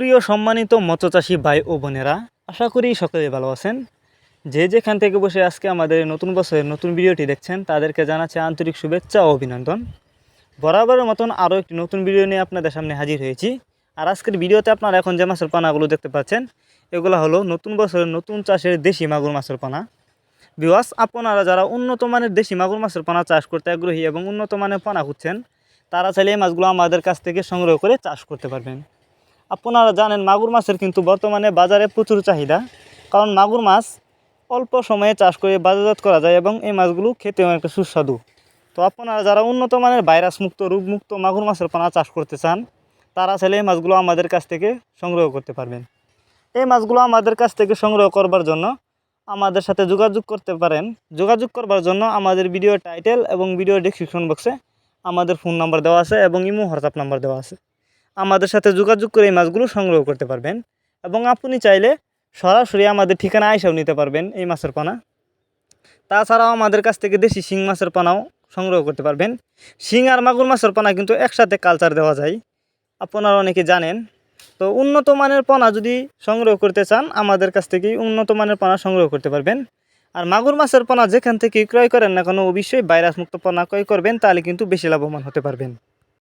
সুপ্রিয় সম্মানিত মৎস্যচাষী ভাই ও বোনেরা, আশা করি সকলে ভালো আছেন। যে যেখান থেকে বসে আজকে আমাদের নতুন বছরের নতুন ভিডিওটি দেখছেন তাদেরকে জানাচ্ছি আন্তরিক শুভেচ্ছা ও অভিনন্দন। বরাবরের মতন আরও একটি নতুন ভিডিও নিয়ে আপনাদের সামনে হাজির হয়েছি। আর আজকের ভিডিওতে আপনারা এখন যে মাছের পানাগুলো দেখতে পাচ্ছেন এগুলো হলো নতুন বছরের নতুন চাষের দেশি মাগুর মাছের পানা। ভিউয়ার্স, আপনারা যারা উন্নত মানের দেশি মাগুর মাছের পানা চাষ করতে আগ্রহী এবং উন্নত মানের পানা খুঁজছেন তারা চাইলে এই মাছগুলো আমাদের কাছ থেকে সংগ্রহ করে চাষ করতে পারবেন। আপনারা জানেন মাগুর মাছের কিন্তু বর্তমানে বাজারে প্রচুর চাহিদা, কারণ মাগুর মাছ অল্প সময়ে চাষ করে বাজারজাত করা যায় এবং এই মাছগুলো খেতেও একটা সুস্বাদু। তো আপনারা যারা উন্নত মানের ভাইরাস মুক্ত রোগমুক্ত মাগুর মাছের পানা চাষ করতে চান তারা চাইলে এই মাছগুলো আমাদের কাছ থেকে সংগ্রহ করতে পারবেন। এই মাছগুলো আমাদের কাছ থেকে সংগ্রহ করবার জন্য আমাদের সাথে যোগাযোগ করতে পারেন। যোগাযোগ করবার জন্য আমাদের ভিডিও টাইটেল এবং ভিডিও ডেসক্রিপশন বক্সে আমাদের ফোন নাম্বার দেওয়া আছে এবং ইমো হোয়াটসঅ্যাপ নাম্বার দেওয়া আছে। আমাদের সাথে যোগাযোগ করে এই মাছগুলো সংগ্রহ করতে পারবেন এবং আপনি চাইলে সরাসরি আমাদের ঠিকানা আইসাও নিতে পারবেন এই মাছের পানা। তাছাড়াও আমাদের কাছ থেকে দেশি শিং মাছের পানাও সংগ্রহ করতে পারবেন। শিং আর মাগুর মাছের পানা কিন্তু একসাথে কালচার দেওয়া যায়, আপনারা অনেকে জানেন। তো উন্নত মানের পানা যদি সংগ্রহ করতে চান আমাদের কাছ থেকেই উন্নত মানের পানা সংগ্রহ করতে পারবেন। আর মাগুর মাছের পানা যেখান থেকে ক্রয় করেন না কেন অবশ্যই ভাইরাস মুক্ত পানা ক্রয় করবেন, তাহলে কিন্তু বেশি লাভবান হতে পারবেন।